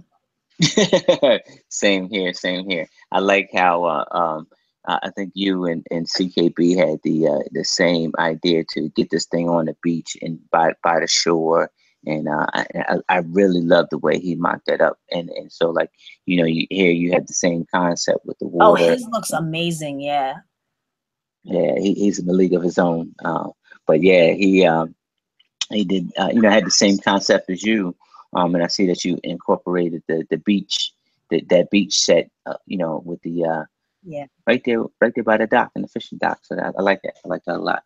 Same here, same here. I like how I think you and CKB had the same idea to get this thing on the beach and by the shore, and I really love the way he mocked that up, and so like you have the same concept with the Oh, water. his looks amazing. Yeah. Yeah, he's in the league of his own. But yeah, he did had the same concept as you, and I see that you incorporated the beach that beach set with the Yeah. right there by the dock and the fishing dock. So I like that. I like that a lot.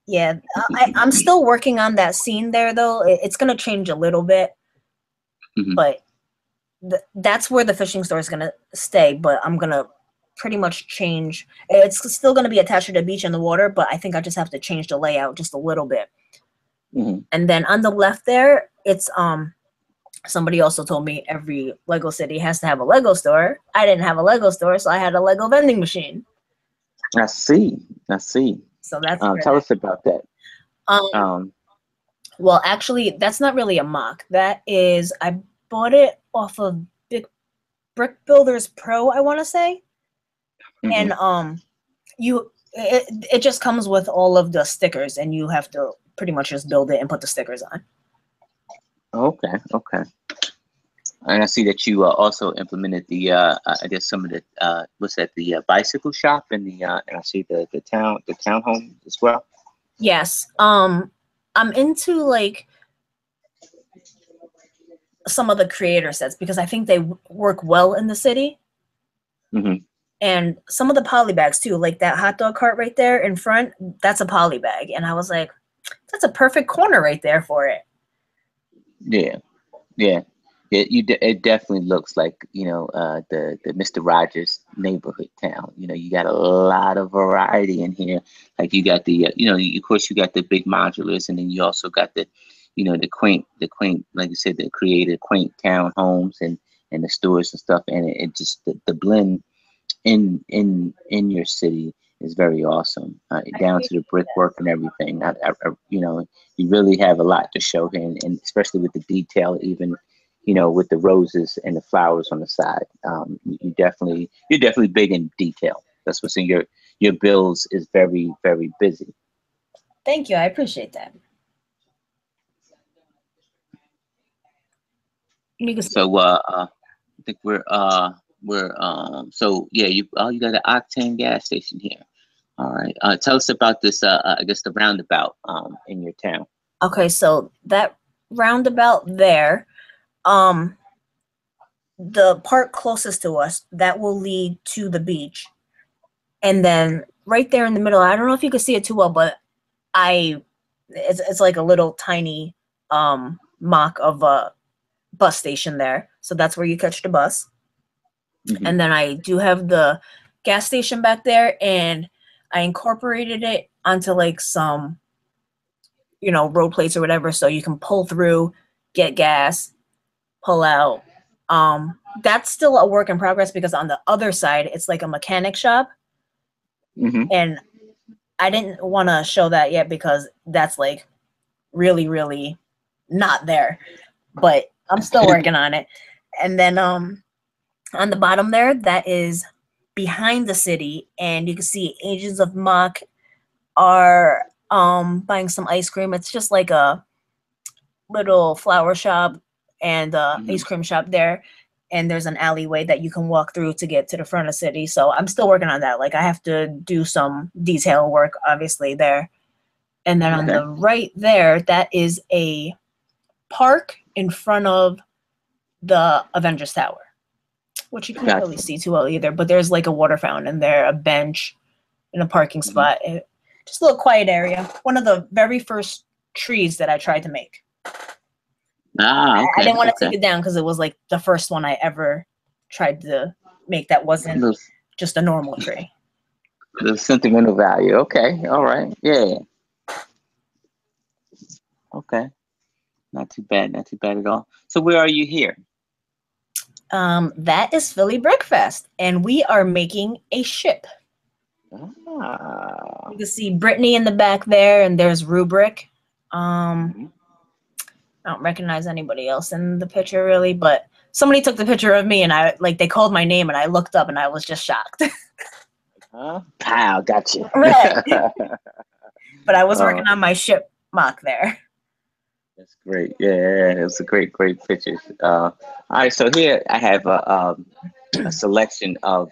Yeah, I'm still working on that scene there, though. It's gonna change a little bit, Hmm. but that's where the fishing store is gonna stay. But I'm gonna pretty much change. It's still gonna be attached to the beach and the water, but I think I just have to change the layout just a little bit. Hmm. And then on the left there, it's somebody also told me every Lego city has to have a Lego store. I didn't have a Lego store, so I had a Lego vending machine. I see. I see. So that's where Tell that. us about that. Um, Um, well, actually, that's not really a mock. That is, I bought it off of Big Brick Builders Pro, I want to say, and mhm. it just comes with all of the stickers, and you have to pretty much just build it and put the stickers on. Okay. Okay. And I see that you also implemented the I guess some of the what's that the bicycle shop and I see the townhome as well. Yes. I'm into like some of the creator sets because I think they work well in the city. Hmm. And some of the poly bags too, like that hot dog cart right there in front, that's a poly bag. And I was like, that's a perfect corner right there for it. Yeah. Yeah. Yeah, it definitely looks like the Mister Rogers neighborhood town. You got a lot of variety in here. Like you got the of course you got the big modulars, and then you also got the quaint like you said the creative quaint townhomes and the stores and stuff, and it just the blend in your city is very awesome. I Down to the appreciate that. brickwork and everything. You really have a lot to show here, and especially with the detail, even with the roses and the flowers on the side. You're definitely big in detail. That's what's in your bills is very very busy. Thank you. I appreciate that. You can So I think we're so yeah you got an octane gas station here. All right. Tell us about this. I guess the roundabout in your town. Okay, so that roundabout there, um, the part closest to us, that will lead to the beach. And then right there in the middle, I don't know if you can see it too well, but it's like a little tiny mock of a bus station there. So that's where you catch the bus. Mm-hmm. And then I do have the gas station back there, and I incorporated it onto like some, road plates or whatever, so you can pull through, get gas, pull out. That's still a work in progress because on the other side, it's like a mechanic shop. Mm-hmm. And I didn't want to show that yet because that's like really, really not there. But I'm still working on it. And then on the bottom there, that is behind the city, and you can see Agents of Mock are buying some ice cream. It's just like a little flower shop and ice cream shop there, and there's an alleyway that you can walk through to get to the front of the city. So I'm still working on that. Like I have to do some detail work obviously there. And then on the right there, that is a park in front of the Avengers Tower, which you can't really see too well either, but there's like a water fountain there, a bench, and a parking spot. Just a little quiet area. One of the very first trees that I tried to make. I didn't want to take it down because it was like the first one I ever tried to make that wasn't just a normal tree. The sentimental value. Okay. All right. Yeah. Okay. Not too bad. Not too bad at all. So where are you here? That is Philly Brickfest, and we are making a ship. You can see Brittany in the back there, and there's Rubric. I don't recognize anybody else in the picture really, but somebody took the picture of me, and they called my name, and I looked up, and I was just shocked. Pow, gotcha. Right. But I was working on my ship mock there. That's great. Yeah, it was a great pictures. All right, so here I have a selection of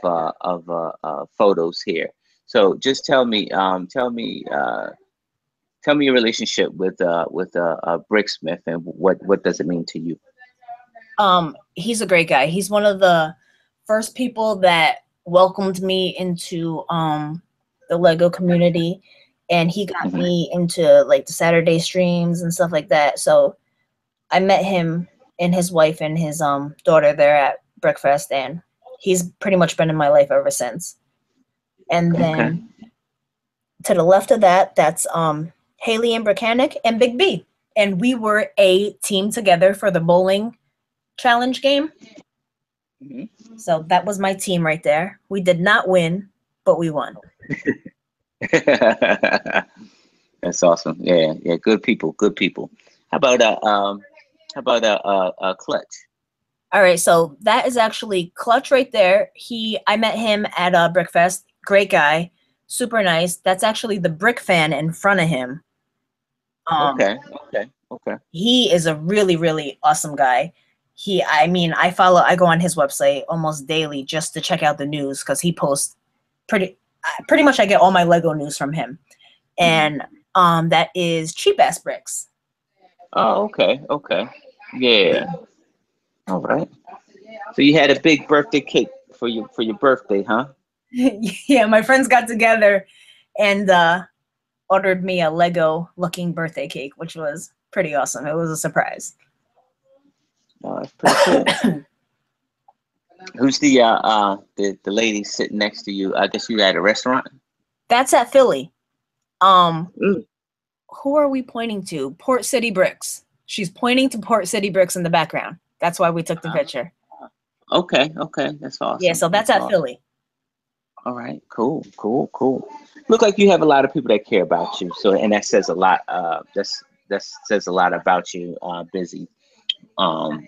photos here. So just tell me your relationship with Bricksmith, and what does it mean to you? He's a great guy. He's one of the first people that welcomed me into the Lego community, and he got me into like the Saturday streams and stuff like that. So I met him and his wife and his daughter there at Brickfest, and he's pretty much been in my life ever since. And then to the left of that, that's Haley and Brickanic and Big B. And we were a team together for the bowling challenge game. So that was my team right there. We did not win, but we won. That's awesome. Yeah, good people. How about Clutch? All right, so that is actually Clutch right there. I met him at Brickfest. Great guy, super nice. That's actually the Brick fan in front of him. Okay. He is a really, really awesome guy. I go on his website almost daily just to check out the news because he posts pretty much I get all my Lego news from him. And that is Cheap Ass Bricks. Oh, okay. Yeah. All right. So you had a big birthday cake for your birthday, huh? Yeah, my friends got together and ordered me a Lego looking birthday cake, which was pretty awesome. It was a surprise. Oh, that's pretty cool. Who's the lady sitting next to you? I guess you at a restaurant. That's at Philly. Who are we pointing to? Port City Bricks. She's pointing to Port City Bricks in the background. That's why we took the picture. Okay, that's awesome. Yeah, so that's at Philly. All right, cool. Look like you have a lot of people that care about you. So, and that says a lot. That says a lot about you, Bizzy. And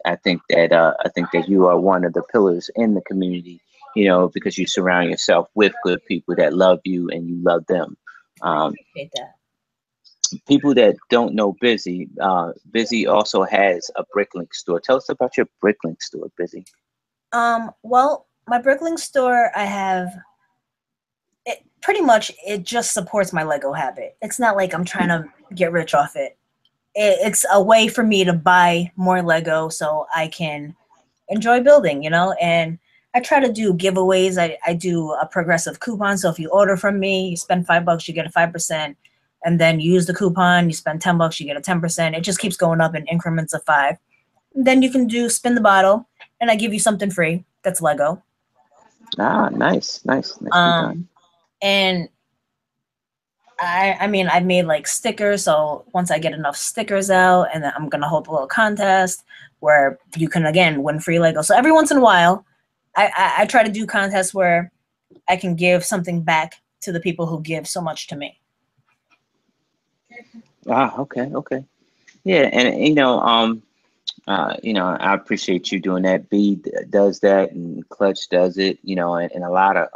I think that you are one of the pillars in the community. Because you surround yourself with good people that love you and you love them. Appreciate that. People that don't know Bizzy, Bizzy also has a Bricklink store. Tell us about your Bricklink store, Bizzy. Well, my Bricklink store, I have it pretty much. It just supports my Lego habit. It's not like I'm trying to get rich off it. It's a way for me to buy more Lego so I can enjoy building, and I try to do giveaways. I do a progressive coupon. So if you order from me, you spend $5, you get a 5%. And then you use the coupon, you spend $10, you get a 10%. It just keeps going up in increments of 5. And then you can do spin the bottle, and I give you something free. That's Lego. Ah, nice. Design. And I mean, I've made like stickers. So once I get enough stickers out, and then I'm gonna hold a little contest where you can again win free Lego. So every once in a while, I try to do contests where I can give something back to the people who give so much to me. Ah, okay. Yeah, and I appreciate you doing that. Does that, and Clutch does it. And a lot of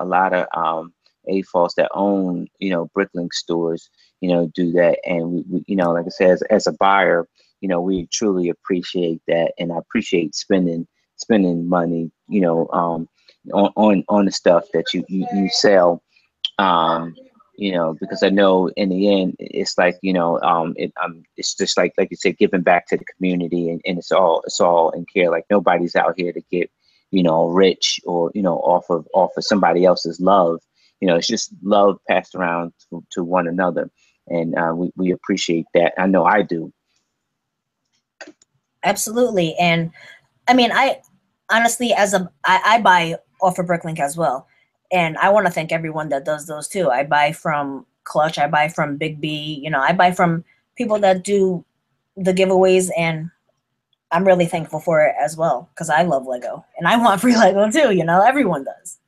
AFOS that own Bricklink stores, do that. And we like I said, as a buyer, we truly appreciate that, and I appreciate spending money, on the stuff that you sell. um because I know in the end it's like it's just like you said, giving back to the community, and it's all in care. Like nobody's out here to get rich, or off of somebody else's love. It's just love passed around to one another, and we appreciate that. I know I do. Absolutely. And I mean, I honestly, I buy off of Bricklink as well. And I want to thank everyone that does those too. I buy from Clutch, I buy from Big B, I buy from people that do the giveaways, and I'm really thankful for it as well because I love Lego and I want free Lego too, everyone does.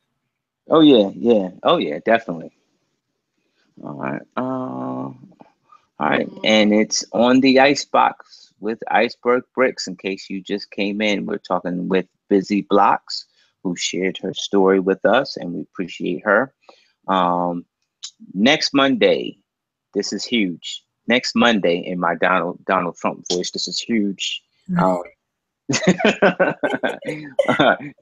Oh yeah. Oh yeah, definitely. All right. All right, and it's on the Icebox with Iceberg Bricks. In case you just came in, we're talking with Bizzy Blox, who shared her story with us, and we appreciate her. Um, Next Monday, this is huge. Next Monday, in my Donald Trump voice, this is huge. Um,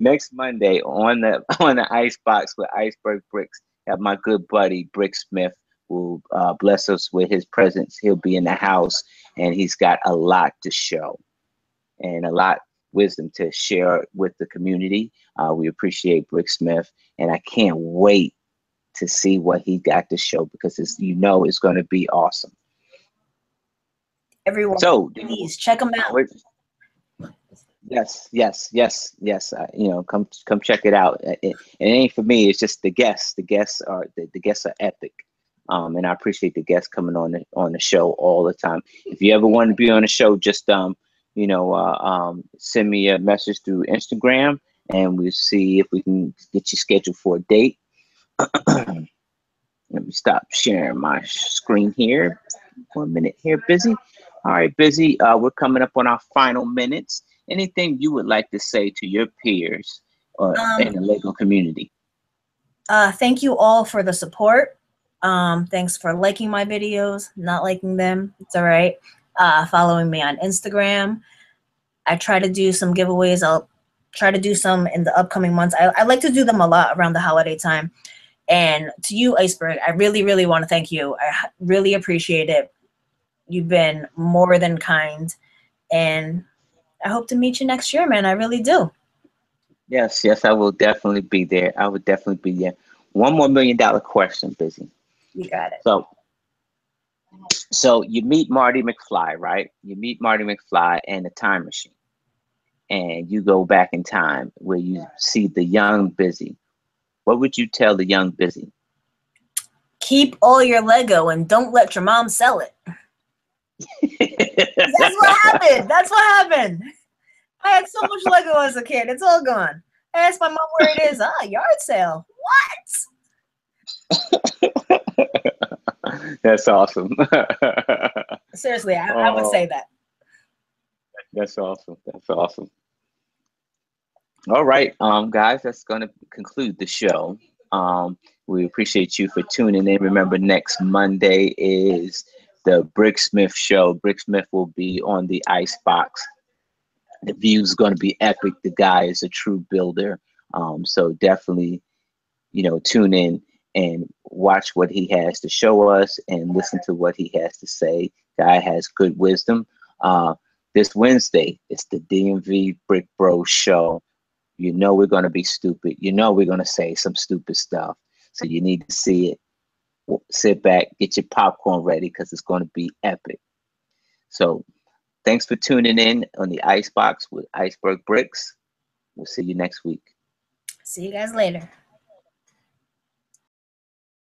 Next Monday on the Icebox with Iceberg Bricks, have my good buddy Brick Smith will bless us with his presence. He'll be in the house, and he's got a lot to show and a lot wisdom to share with the community. We appreciate Brick Smith, and I can't wait to see what he got to show, because it's going to be awesome. Everyone, so please check them out. Yes. Come check it out. It ain't for me. It's just the guests. The guests are epic. And I appreciate the guests coming on the show all the time. If you ever want to be on the show, just send me a message through Instagram, and we'll see if we can get you scheduled for a date. Let me stop sharing my screen here. 1 minute here, Bizzy. All right, Bizzy. We're coming up on our final minutes. Anything you would like to say to your peers in the Lego community? Thank you all for the support. Thanks for liking my videos, not liking them. It's all right. Following me on Instagram. I try to do some giveaways. I'll try to do some in the upcoming months. I like to do them a lot around the holiday time. And to you, Iceberg, I really, really want to thank you. I really appreciate it. You've been more than kind. And I hope to meet you next year, man. I really do. Yes, I will definitely be there. I would definitely be there. One more $1 million question, Bizzy. You got it. So you meet Marty McFly, right? You meet Marty McFly and the time machine, and you go back in time where you see the young Bizzy. What would you tell the young Bizzy? Keep all your Lego and don't let your mom sell it. That's what happened. That's what happened. I had so much Lego as a kid. It's all gone. I asked my mom where it is. Yard sale. What? That's awesome. Seriously, I would say that. That's awesome. That's awesome. All right, guys, that's going to conclude the show. We appreciate you for tuning in. Remember, next Monday is the Brick Smith show. Brick Smith will be on the Icebox. The view is going to be epic. The guy is a true builder. So definitely, tune in and watch what he has to show us and listen to what he has to say. Guy has good wisdom. This Wednesday, it's the DMV Brick Bros show. You know we're going to be stupid. You know we're going to say some stupid stuff. So you need to see it. Sit back, get your popcorn ready because it's going to be epic. So thanks for tuning in on the Icebox with Iceberg Bricks. We'll see you next week. See you guys later.